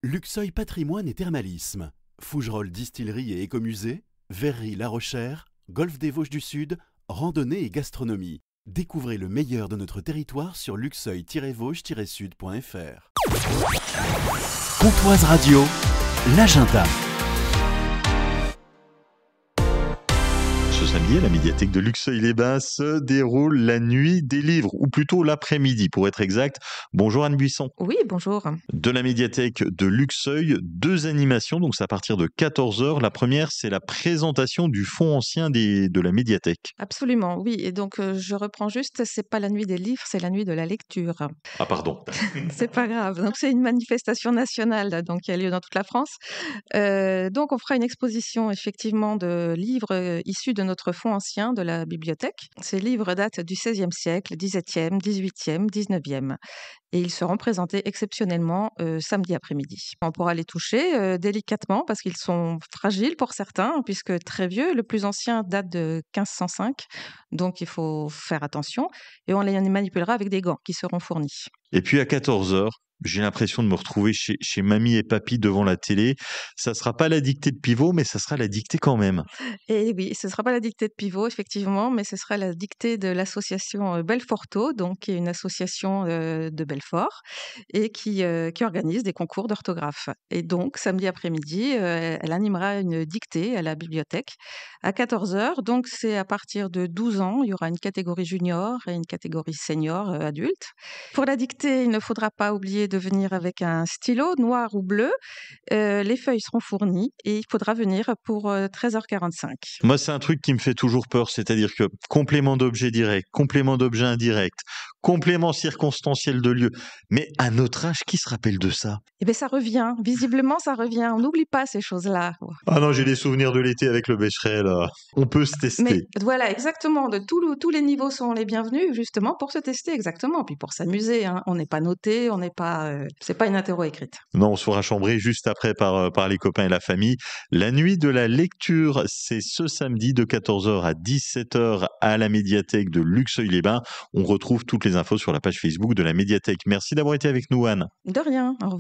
Luxeuil Patrimoine et Thermalisme, Fougerolles Distillerie et Écomusée, Verrerie La Rochère, Golfe des Vosges du Sud, randonnée et gastronomie. Découvrez le meilleur de notre territoire sur luxeuil-vosges-sud.fr. Pontoise Radio, l'agenda. Ce samedi, à la médiathèque de Luxeuil-les-Bains se déroule la nuit des livres, ou plutôt l'après-midi pour être exact. Bonjour Anne Buisson. Oui, bonjour. De la médiathèque de Luxeuil, 2 animations, donc c'est à partir de 14h. La première, c'est la présentation du fonds ancien de la médiathèque. Absolument, oui. Et donc, je reprends juste, c'est pas la nuit des livres, c'est la nuit de la lecture. Ah pardon. C'est pas grave. Donc, c'est une manifestation nationale donc, qui a lieu dans toute la France. Donc, on fera une exposition effectivement de livres issus de notre fonds ancien de la bibliothèque. Ces livres datent du XVIe siècle, XVIIe, XVIIIe, XIXe. Et ils seront présentés exceptionnellement samedi après-midi. On pourra les toucher délicatement parce qu'ils sont fragiles pour certains, puisque très vieux. Le plus ancien date de 1505, donc il faut faire attention. Et on les manipulera avec des gants qui seront fournis. Et puis à 14h, j'ai l'impression de me retrouver chez mamie et papy devant la télé. Ça sera pas la dictée de Pivot, mais ça sera la dictée quand même. Et oui, ce ne sera pas la dictée de Pivot, effectivement, mais ce sera la dictée de l'association Belforto, donc qui est une association de Belfort, et qui organise des concours d'orthographe. Et donc, samedi après-midi, elle animera une dictée à la bibliothèque à 14h. Donc, c'est à partir de 12 ans, il y aura une catégorie junior et une catégorie senior adulte. Pour la dictée, il ne faudra pas oublier de venir avec un stylo noir ou bleu. Les feuilles seront fournies et il faudra venir pour 13h45. Moi, c'est un truc qui me fait toujours peur, c'est-à-dire que complément d'objet direct, complément d'objet indirect, complément circonstanciel de lieu. Mais à notre âge, qui se rappelle de ça? Eh bien, ça revient. Visiblement, ça revient. On n'oublie pas ces choses-là. Ah non, j'ai des souvenirs de l'été avec le Becherel. On peut se tester. Mais voilà, exactement. Tous les niveaux sont les bienvenus, justement, pour se tester, exactement. Puis pour s'amuser. Hein. On n'est pas noté, on n'est pas. C'est pas une interro écrite. Non, on se fera chambrer juste après par les copains et la famille. La nuit de la lecture, c'est ce samedi de 14h à 17h à la médiathèque de Luxeuil-les-Bains. On retrouve toutes les infos sur la page Facebook de la médiathèque. Merci d'avoir été avec nous, Anne. De rien. Au revoir.